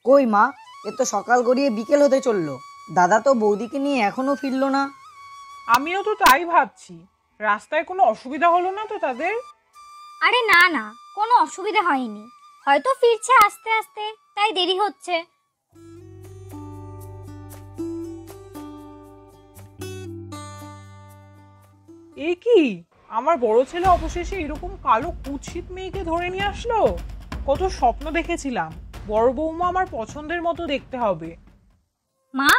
কই মা, এ তো সকাল গড়িয়ে বিকেল হতে চললো, দাদা তো বৌদিকে নিয়ে এখনো ফিরলো না। আমিও তো তাই ভাবছি, রাস্তায় কোনো অসুবিধা হলো না তো তাদের? আরে না না, কোনো অসুবিধা হয়নি, হয়তো ফিরছে আস্তে আস্তে, তাই দেরি হচ্ছে। এ কি, আমার বড় ছেলে অবশেষে এরকম কালো কুৎসিত মেয়েকে ধরে নিয়ে আসলো। কত স্বপ্ন দেখেছিলাম বড় বৌমা আমার পছন্দের মতো দেখতে হবে। মা,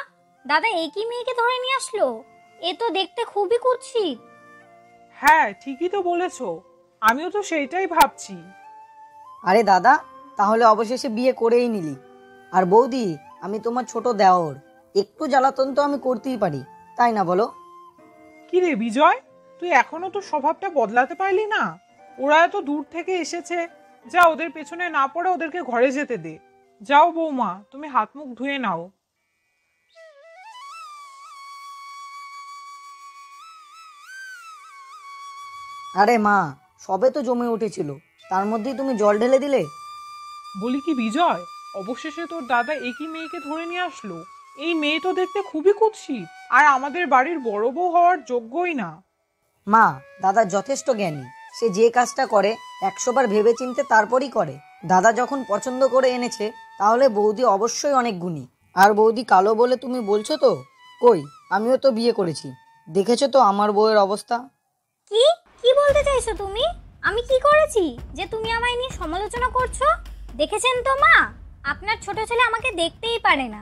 দাদা একই মেয়েকে ধরে নিয়ে আসলো? এ তো দেখতে খুবই কুৎসিত। হ্যাঁ ঠিকই তো বলেছো, আমিও তো সেইটাই ভাবছি। আরে দাদা, তাহলে অবশেষে বিয়ে করেই নিলি। আর বৌদি, আমি তোমার ছোট দেওর, একটু জ্বালাতন তো আমি করতেই পারি, তাই না বলো? কি রে বিজয়, তুই এখনো তো স্বভাবটা বদলাতে পারলি না? ওরা এত দূর থেকে এসেছে, যা ওদের পেছনে না পড়ে ওদেরকে ঘরে যেতে দে। যাও বৌমা, তুমি হাত মুখ ধুয়ে নাও। আরে মা, সবে তো জমে উঠেছিল, তার মধ্যেই তুমি জল ঢেলে দিলে। বলি কি বিজয়, অবশেষে তোর দাদা একই মেয়েকে ধরে নিয়ে আসলো। এই মেয়ে তো দেখতে খুবই কুৎসিত, আর আমাদের বাড়ির বড় বউ হওয়ার যোগ্যই না। মা, দাদা যথেষ্ট জ্ঞানী, সে যে কাজটা করে 100 বার ভেবে চিনতে তারপরই করে। দাদা যখন পছন্দ করে এনেছে, তাহলে বৌদি অবশ্যই অনেক গুণী। আর বৌদি কালো বলে তুমি বলছো তো? কই, আমিও তো বিয়ে করেছি, দেখেছো তো আমার বউয়ের অবস্থা। কি কি বলতে চাইছো তুমি? আমি কি করেছি যে তুমি আমায় নিয়ে সমালোচনা করছো? দেখেছেন তো মা, আপনার ছোট ছেলে আমাকে দেখতেই পারে না।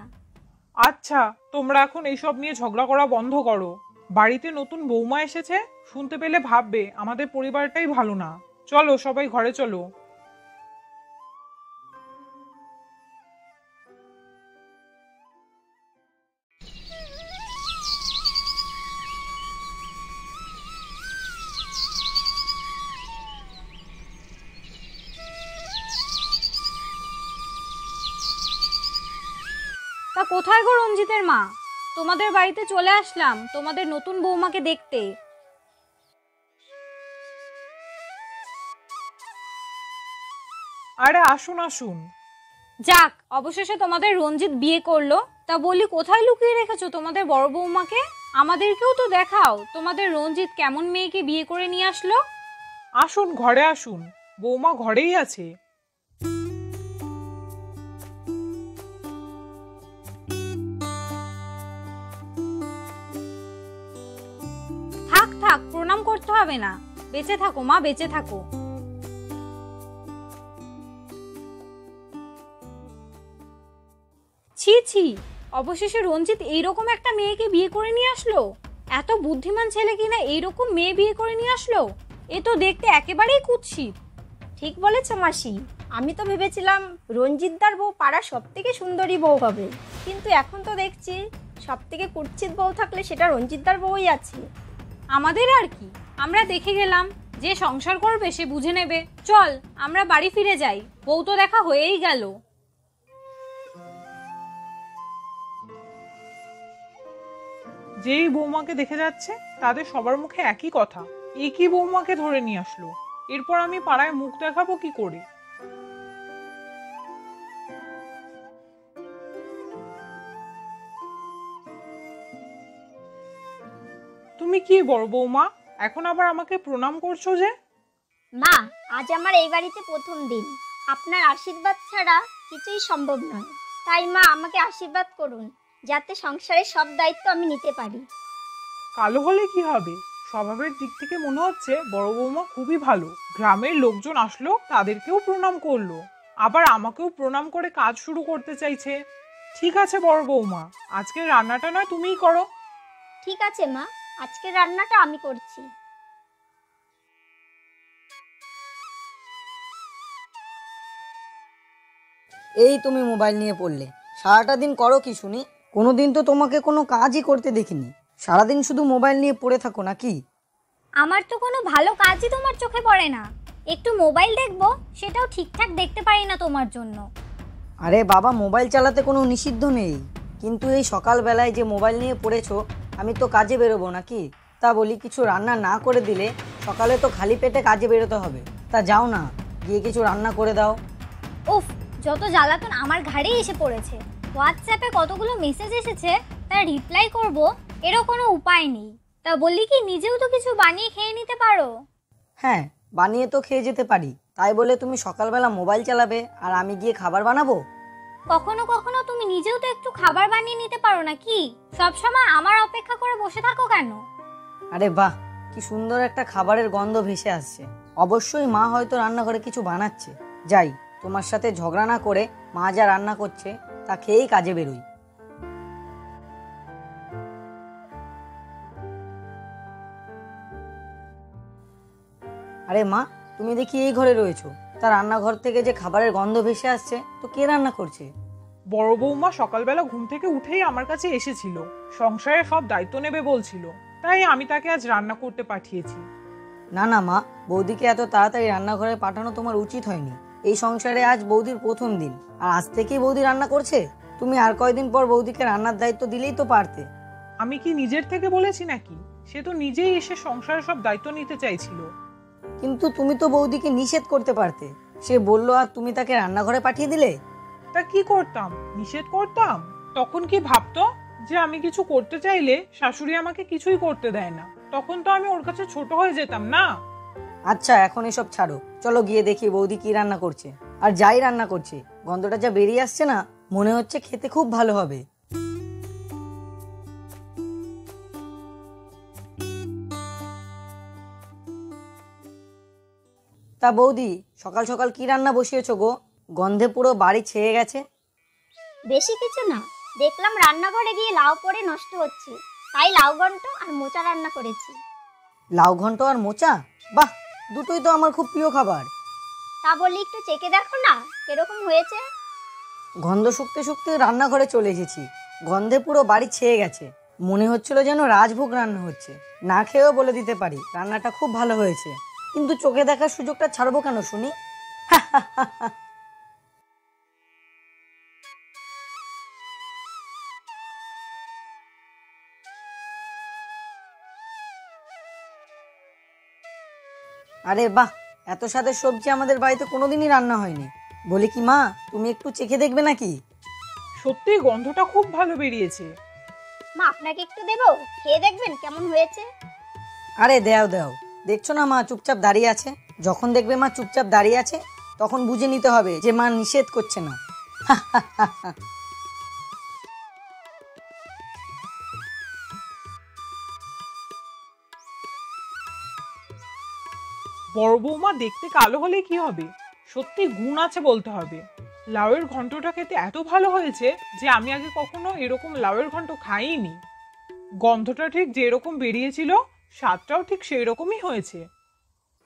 আচ্ছা, তোমরা এখন এইসব নিয়ে ঝগড়া করা বন্ধ করো। বাড়িতে নতুন বৌমা এসেছে, শুনতে পেলে ভাববে আমাদের পরিবারটাই ভালো না। চলো সবাই ঘরে চলো। তা কোথায় গো রঞ্জিতের মা? তোমাদের বাড়িতে চলে আসলাম তোমাদের নতুন বৌমাকে দেখতে। আরে আসুন আসুন। যাক, অবশেষে তোমাদের রঞ্জিত বিয়ে করলো। তা বলি, কোথায় লুকিয়ে রেখেছো তোমাদের বড় বৌমাকে? আমাদেরকেও তো দেখাও তোমাদের রঞ্জিত কেমন মেয়েকে বিয়ে করে নিয়ে আসলো। আসুন ঘরে আসুন, বৌমা ঘরেই আছে। থাক থাক, প্রণাম করতে হবে না, বেঁচে থাকো মা, বেঁচে থাকো। ছি ছি, অবশেষে রঞ্জিত এইরকম একটা মেয়েকে বিয়ে করে নিয়ে আসলো। এত বুদ্ধিমান ছেলে কিনা এইরকম মেয়ে বিয়ে করে নিয়ে আসলো? এ তো দেখতে একেবারেই কুৎসিত। ঠিক বলেছ মাসি, আমি তো ভেবেছিলাম রঞ্জিতদার বউ পাড়ার সব থেকে সুন্দরী বউ হবে, কিন্তু এখন তো দেখছি সব থেকে কুৎসিত বউ থাকলে সেটা রঞ্জিতদার বউই আছে। আমাদের আর কি, আমরা দেখে গেলাম, যে সংসার করবে সে বুঝে নেবে। চল আমরা বাড়ি ফিরে যাই, বউ তো দেখা হয়েই গেল। যেই বৌমাকে দেখে যাচ্ছে তাদের সবার মুখে একই কথা, একই বৌমাকে ধরে নিয়ে আসলো। এরপর আমি পাড়ায় মুখ দেখাবো কি করে? তুমি কি বড় বৌমা, এখন আবার আমাকে প্রণাম করছো যে? মা, আজ আমার এই বাড়িতে প্রথম দিন, আপনার আশীর্বাদ ছাড়া কিছুই সম্ভব নয়। তাই মা, আমাকে আশীর্বাদ করুন, যাতে সংসারের সব দায়িত্ব আমি নিতে পারি। কালো হলে কি হবে, স্বভাবের দিক থেকে মনে হচ্ছে বড় বৌমা খুবই ভালো। গ্রামের লোকজন আসলো, তাদেরকেও প্রণাম করলো, আবার আমাকেও প্রণাম করে কাজ শুরু করতে চাইছে। ঠিক আছে বড় বৌমা, আজকের রান্নাটা নয় তুমিই করো। ঠিক আছে মা, আজকের রান্নাটা আমি করছি। এই তুমি মোবাইল নিয়ে পড়লে, সারাটা দিন করো কি শুনি? কোনোদিন তো তোমাকে কোনো কাজই করতে দেখিনি, সারাদিন শুধু মোবাইল নিয়ে পড়ে থাকো নাকি? আমার তো কোনো ভালো কাজই তোমার চোখে পড়ে না, একটু মোবাইল দেখবো সেটাও ঠিকঠাক দেখতে পারি না তোমার জন্য। আরে বাবা, মোবাইল চালাতে কোনো নিষিদ্ধ নেই, কিন্তু এই সকালবেলায় যে মোবাইল নিয়ে পড়েছো, আমি তো কাজে বেরোবো নাকি? তা বলি, কিছু রান্না না করে দিলে সকালে তো খালি পেটে কাজে বেরোতে হবে। তা যাও না, গিয়ে কিছু রান্না করে দাও। উফ, যত জ্বালাতন আমার ঘাড়েই এসে পড়েছে। হোয়াটসঅ্যাপে কতগুলো মেসেজ এসেছে, তার রিপ্লাই করব, এরও কোনো উপায় নেই। তা বললি কি নিজেও তো কিছু বানিয়ে খেয়ে নিতে পারো? হ্যাঁ, বানিয়ে তো খেয়ে যেতে পারি, তাই বলে তুমি সকালবেলা মোবাইল চালাবে আর আমি গিয়ে খাবার বানাবো? কখনো কখনো তুমি নিজেও তো একটু খাবার বানিয়ে নিতে পারো না কি? সবসময় আমার অপেক্ষা করে বসে থাকো কেন? আরে বাহ, কি সুন্দর একটা খাবারের গন্ধ ভেসে আসছে। অবশ্যই মা হয়তো রান্নাঘরে কিছু বানাচ্ছে। যাই, তোমার সাথে ঝগড়া না করে মা যা রান্না করছে তা খেয়েই কাজে বেরোই। আরে মা, তুমি দেখি এই ঘরে রয়েছো, তা রান্নাঘর থেকে যে খাবারের গন্ধ ভেসে আসছে, তো কে রান্না করছে? বড় বৌমা সকালবেলা ঘুম থেকে উঠেই আমার কাছে এসেছিল, সংসারের সব দায়িত্ব নেবে বলছিল, তাই আমি তাকে আজ রান্না করতে পাঠিয়েছি। না না মা, বৌদিকে এত তাড়াতাড়ি রান্নাঘরে পাঠানো তোমার উচিত হয়নি। এই সংসারে আজ বৌদির প্রথম দিন, আর আজ থেকেই বৌদি রান্না করছে। তুমি আর কয়দিন পর বৌদিকে রান্নার দায়িত্ব দিলেই তো পারতে। আমি কি নিজের থেকে বলেছি নাকি? সে তো নিজেই এসে সংসারের সব দায়িত্ব নিতে চাইছিল। কিন্তু তুমি তো বৌদিকে নিষেধ করতে পারতে। সে বললো আর তুমি তাকে রান্নাঘরে পাঠিয়ে দিলে। তা কি করতাম? নিষেধ করতাম? তখন কি ভাবতো যে আমি কিছু করতে চাইলে শাশুড়ি আমাকে কিছুই করতে দেয় না? তখন তো আমি ওর কাছে ছোট হয়ে যেতাম না? আচ্ছা, এখন এসব ছাড়ো, চলো গিয়ে দেখি বৌদি কি রান্না করছে। আর যাই রান্না করছে, গন্ধটা যা বেরিয়ে আসছে না, মনে হচ্ছে খেতে খুব ভালো হবে। তা বৌদি, সকাল সকাল কি রান্না বসিয়েছো গো? গন্ধে পুরো বাড়ি ছেয়ে গেছে। বেশি কিছু না, দেখলাম রান্নাঘরে গিয়ে লাউ পড়ে নষ্ট হচ্ছে, তাই লাউ ঘন্ট আর মোচা রান্না করেছি। লাউ ঘন্ট আর মোচা? বাহ, দুটোই তো আমার খুব প্রিয় খাবার। তা বলি একটু চেখে দেখো না কিরকম হয়েছে। গন্ধ শুকতে শুকতে রান্নাঘরে চলে এসেছি, গন্ধে পুরো বাড়ি ছেয়ে গেছে। মনে হচ্ছিল যেন রাজভোগ রান্না হচ্ছে। না খেয়েও বলে দিতে পারি রান্নাটা খুব ভালো হয়েছে, কিন্তু চোখে দেখার সুযোগটা ছাড়বো কেন শুনি? আরে বাহ, এত স্বাদের সবজি আমাদের বাড়িতে কোনোদিনই রান্না হয়নি। বলি কি মা, তুমি একটু চেখে দেখবে নাকি? সত্যি গন্ধটা খুব ভালো বেরিয়েছে। মা আপনাকে একটু দেবো, খেয়ে দেখবেন কেমন হয়েছে। আরে দেও দেও, দেখছো না মা চুপচাপ দাঁড়িয়ে আছে। যখন দেখবে মা চুপচাপ দাঁড়িয়ে আছে, তখন বুঝে নিতে হবে যে মা নিষেধ করছে না। বড় বৌমা দেখতে কালো হলে কি হবে, সত্যি গুণ আছে বলতে হবে। লাউয়ের ঘন্টটা খেতে এত ভালো হয়েছে যে আমি আগে কখনো এরকম লাউয়ের ঘন্ট খাইনি। গন্ধটা ঠিক যেরকম বেরিয়েছিল, স্বাদটাও ঠিক সেই রকমই হয়েছে।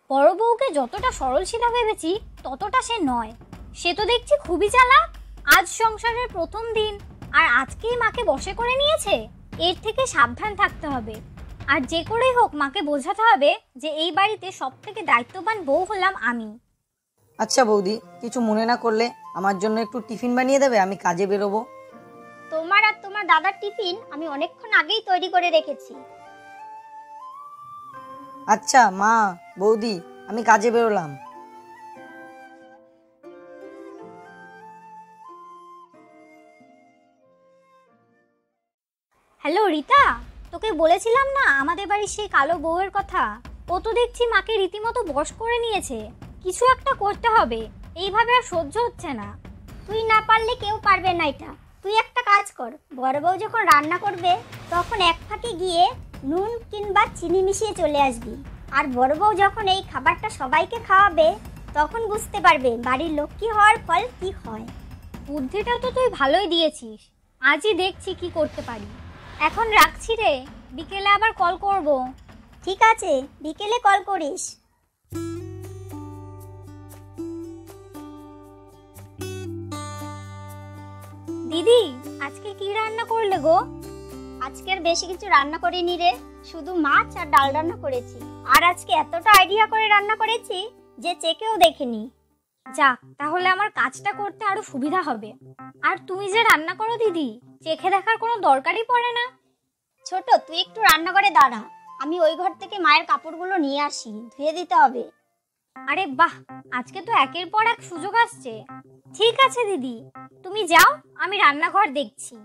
বড় বউকে যতটা সরলশীলা ভেবেছি ততটা সে নয়। সে তো দেখছি খুবই চালাক। আজ সংসারের প্রথম দিন আর আজকেই মাকে বশে করে নিয়েছে। এর থেকে সাবধান থাকতে হবে। আর যে করেই হোক মাকে বোঝাতে হবে যে এই বাড়িতে সব থেকে দায়িত্ববান বউ হলাম আমি। আচ্ছা বৌদি, কিছু মনে না করলে আমার জন্য একটু টিফিন বানিয়ে দেবে, আমি কাজে বেরোবো। তোমার আর তোমার দাদার টিফিন আমি অনেকক্ষণ আগেই তৈরি করে রেখেছি। আচ্ছা মা, বৌদি, আমি কাজে বেরোলাম। হ্যালো রীতা, তোকে বলেছিলাম না আমাদের বাড়ির সেই কালো বউয়ের কথা? ও তো দেখছি মাকে রীতিমতো বশ করে নিয়েছে। কিছু একটা করতে হবে, এইভাবে আর সহ্য হচ্ছে না। তুই না পারলে কেউ পারবে না এটা। তুই একটা কাজ কর, বড় বউ যখন রান্না করবে তখন এক ফাঁকে গিয়ে নুন কিংবা চিনি মিশিয়ে চলে আসবি। আর বড় বউ যখন এই খাবারটা সবাইকে খাওয়াবে তখন বুঝতে পারবে বাড়ির লক্ষ্মী হওয়ার ফল কি হয়। বুদ্ধিটা তো তুই ভালোই দিয়েছিস। আজই দেখছি কি করতে পারি। এখন রাখছি রে, বিকেলে আবার কল করব। ঠিক আছে, বিকেলে কল করিস। দিদি, আজকে কি রান্না করলে গো? আজকের বেশি কিছু রান্না করিনি রে, শুধু মাছ আর ডাল রান্না করেছি। আর আজকে এতটা আইডিয়া করে রান্না করেছি যে চেকেও দেখিনি। যাক, তাহলে আমার কাজটা করতে আরো সুবিধা হবে। আর তুমি যে রান্না করো দিদি, চেখে দেখার কোনো দরকারই পড়ে না। ছোট, তুই একটু রান্নাঘরে দাঁড়া, আমি ওই ঘর থেকে মায়ের কাপড়গুলো নিয়ে আসি, ধুয়ে দিতে হবে। আরে বাহ, আজকে তো একের পর এক সুযোগ আসছে। ঠিক আছে দিদি, তুমি যাও, আমি রান্নাঘর দেখছি।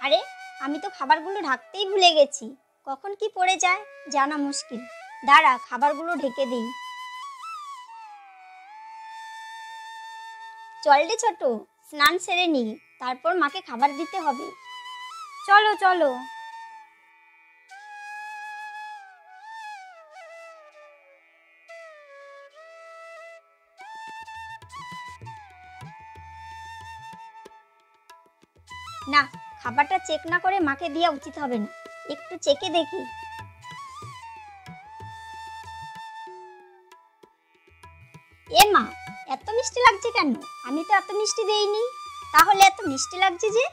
আরে, আমি তো খাবারগুলো ঢাকতেই ভুলে গেছি। কখন কি পড়ে যায় জানা মুশকিল। দাঁড়া, খাবারগুলো ঢেকে দিই। চল রে ছোট, স্নান সেরে নি, তারপর মাকে খাবার দিতে হবে। চলো চলো। না, খাবারটা চেক না করে মাকে দেওয়া উচিত হবে না। একটু চেকে দেখি। এ মা, এত মিষ্টি লাগছে কেন? আমি তো এত মিষ্টি দেইনি। তাহলে এত মিষ্টি লাগছে যে?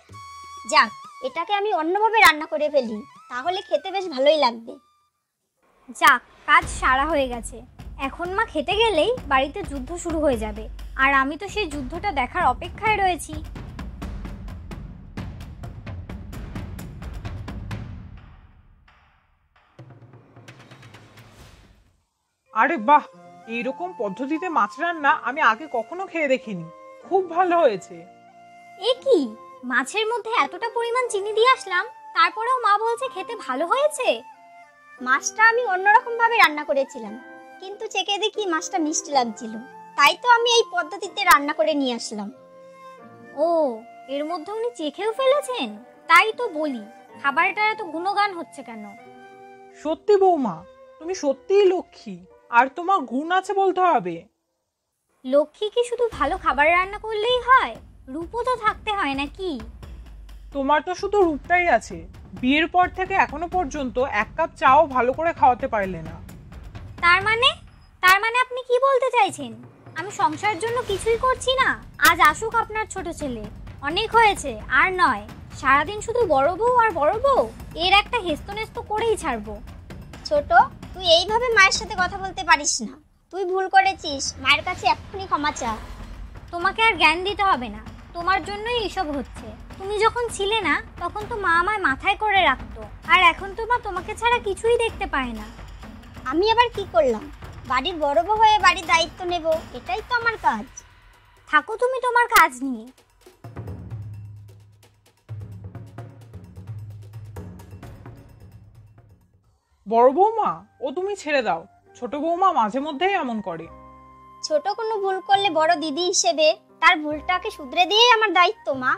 যাক, এটাকে আমি অন্যভাবে রান্না করে ফেলি, তাহলে খেতে বেশ ভালোই লাগবে। যাক, কাজ সারা হয়ে গেছে। এখন মা খেতে গেলেই বাড়িতে যুদ্ধ শুরু হয়ে যাবে, আর আমি তো সেই যুদ্ধটা দেখার অপেক্ষায় রয়েছি। আরে বাহ, এইরকম পদ্ধতিতে মাছ রান্না আমি আগে কখনো খেয়ে দেখিনি। খুব ভালো হয়েছে। এ কি, মাছের মধ্যে এতটা পরিমাণ চিনি দিয়ে আসলাম, তারপরেও মা বলছে খেতে ভালো হয়েছে। মাছটা আমি অন্যরকম ভাবে রান্না করেছিলাম, কিন্তু চেকে দেখি মাছটা মিষ্টি লাগছিল। তাই তো আমি এই পদ্ধতিতে রান্না করে নিয়ে আসলাম। ও, এর মধ্যে উনি চেখেও ফেলেছেন। তাই তো বলি, খাবারটার এত গুণগান হচ্ছে কেন। সত্যি বৌমা, তুমি সত্যিই লক্ষ্মী, আর তোমার গুণ আছে বলতে হবে। লক্ষ্মী কি শুধু ভালো খাবার রান্না করলেই হয়? রূপও তো থাকতে হয় নাকি? তোমার তো শুধু রূপটাই আছে, বিয়ের পর থেকে এখনো পর্যন্ত এক কাপ চাও ভালো করে খাওয়াতে পারলে না। তার মানে আপনি কি বলতে চাইছেন? আমি সংসারের জন্য কিছুই করছি না? আজ আসুক আপনার ছোট ছেলে, অনেক হয়েছে, আর নয়। সারাদিন শুধু বড় বউ আর বড় বউ, এর একটা হেস্তনেস্ত করেই ছাড়বো। ছোট, তুই এইভাবে মায়ের সাথে কথা বলতে পারিস না। তুই ভুল করেছিস, মায়ের কাছে এক্ষুনি ক্ষমা চা। তোমাকে আর জ্ঞান দিতে হবে না, তোমার জন্যই এসব হচ্ছে। তুমি যখন ছিলে না, তখন তো মা আমায় মাথায় করে রাখতো, আর এখন তো মা তোমাকে ছাড়া কিছুই দেখতে পায় না। আমি আবার কি করলাম? বাড়ির বড় বউ হয়ে বাড়ির দায়িত্ব নেব, এটাই তো আমার কাজ। থাকো তুমি তোমার কাজ নিয়ে। বড় বৌমা, ও তুমি ছেড়ে দাও। ছোট বৌমা মাঝে মধ্যেই এমন করে। ছোট কোনো ভুল করলে বড় দিদি হিসেবে তার ভুলটাকে শুধরে দিয়েই আমার দায়িত্ব, মা।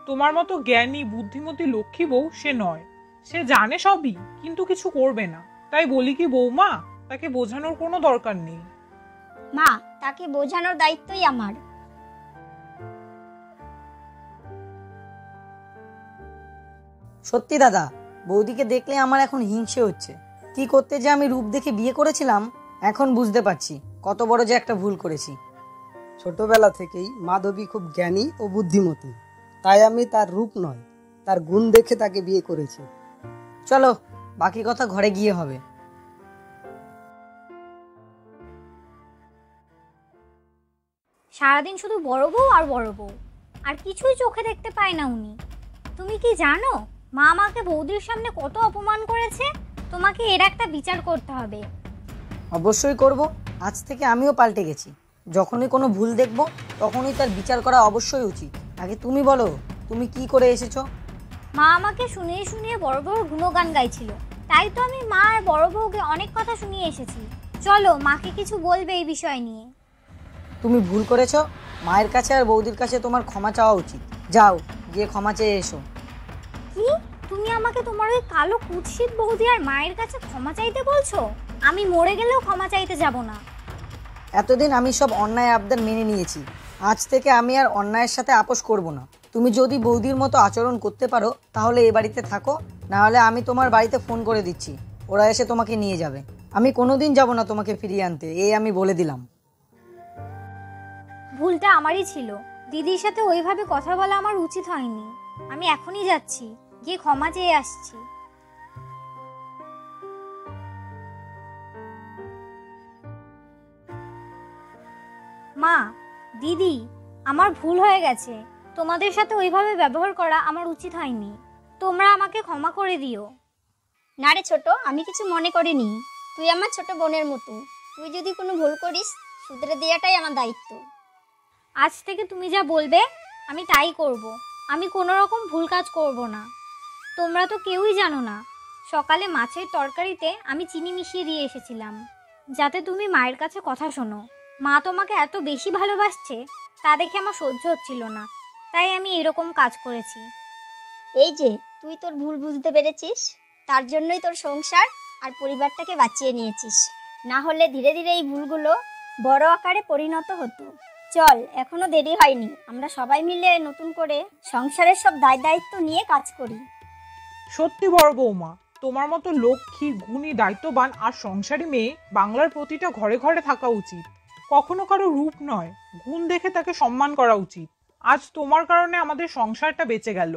তোমার মতো জ্ঞানী বুদ্ধিমতী লক্ষ্মী বউ সে নয়। সে জানে সবই, কিন্তু কিছু করবে না। তাই বলি কি বৌমা, তাকে বোঝানোর কোনো দরকার নেই। মা, তাকে বোঝানোর দায়িত্বই আমার। সত্যি দাদা, বৌদিকে দেখলে আমার এখন হিংসে হচ্ছে। কি করতে যে আমি রূপ দেখে বিয়ে করেছিলাম, এখন বুঝতে পারছি কত বড় যে একটা ভুল করেছি। ছোটবেলা থেকেই মাধবী খুব জ্ঞানী ও বুদ্ধিমতী, তাই আমি তার রূপ নয়, তার গুণ দেখে তাকে বিয়ে করেছি। চলো, বাকি কথা ঘরে গিয়ে হবে। সারাদিন শুধু বড় বউ আর বড় বউ, আর কিছুই চোখে দেখতে পায় না উনি। তুমি কি জানো মা আমাকে বৌদির সামনে কত অপমান করেছে? তোমাকে এর একটা বিচার করতে হবে। অবশ্যই করব। আজ থেকে আমিও পাল্টে গেছি। যখনই কোনো ভুল দেখব, তখনই তার বিচার করা অবশ্যই উচিত। আগে তুমি বলো, তুমি কি করে এসেছো? মা আমাকে শুনিয়ে শুনিয়ে বড় বউর গুণগান গাইছিল, তাই তো আমি মা আর বড় বউকে অনেক কথা শুনিয়ে এসেছি। চলো, মাকে কিছু বলবে এই বিষয় নিয়ে। তুমি ভুল করেছো। মায়ের কাছে আর বৌদির কাছে তোমার ক্ষমা চাওয়া উচিত। যাও, গিয়ে ক্ষমা চেয়ে এসো। কি, তুমি আমাকে তোমার ওই কালো কুৎসিত বৌদি আর মায়ের কাছে ক্ষমা চাইতে বলছো? আমি মরে গেলেও ক্ষমা চাইতে যাব না। এতদিন আমি সব অন্যায় আবদার মেনে নিয়েছি। আজ থেকে আমি আর অন্যায়ের সাথে আপোষ করব না। তুমি যদি বৌদির মতো আচরণ করতে পারো, তাহলে এ বাড়িতে থাকো, না হলে আমি তোমার বাড়িতে ফোন করে দিচ্ছি, ওরা এসে তোমাকে নিয়ে যাবে। আমি কোনোদিন যাব না তোমাকে ফিরিয়ে আনতে, এই আমি বলে দিলাম। ভুলটা আমারই ছিল। দিদির সাথে ওইভাবে কথা বলা আমার উচিত হয়নি। আমি এখনই যাচ্ছি, গিয়ে ক্ষমা চেয়ে আসছি। মা, দিদি, আমার ভুল হয়ে গেছে। তোমাদের সাথে ওইভাবে ব্যবহার করা আমার উচিত হয়নি। তোমরা আমাকে ক্ষমা করে দিও। না রে ছোট, আমি কিছু মনে করিনি। তুই আমার ছোট বোনের মতো। তুই যদি কোনো ভুল করিস, শুধরে দেওয়াটাই আমার দায়িত্ব। আজ থেকে তুমি যা বলবে আমি তাই করব। আমি কোনো রকম ভুল কাজ করব না। তোমরা তো কেউই জানো না, সকালে মাছের তরকারিতে আমি চিনি মিশিয়ে দিয়ে এসেছিলাম, যাতে তুমি মায়ের কাছে কথা শোনো। মা তোমাকে এত বেশি ভালোবাসছে তা দেখে আমার সহ্য হচ্ছিল না, তাই আমি এরকম কাজ করেছি। এই যে তুই তোর ভুল বুঝতে পেরেছিস, তার জন্যই তোর সংসার আর পরিবারটাকে বাঁচিয়ে নিয়েছিস। না হলে ধীরে ধীরে এই ভুলগুলো বড় আকারে পরিণত হতো। চল, এখনো দেরি হয়নি, আমরা সবাই মিলে নতুন করে সংসারের সব দায়িত্ব নিয়ে কাজ করি। সত্যি বড় বৌমা, তোমার মতো লক্ষ্মী, গুণী, দায়িত্ববান আর সংসারী মেয়ে বাংলার প্রতিটা ঘরে ঘরে থাকা উচিত। কখনো কারো রূপ নয়, গুণ দেখে তাকে সম্মান করা উচিত। আজ তোমার কারণে আমাদের সংসারটা বেঁচে গেল।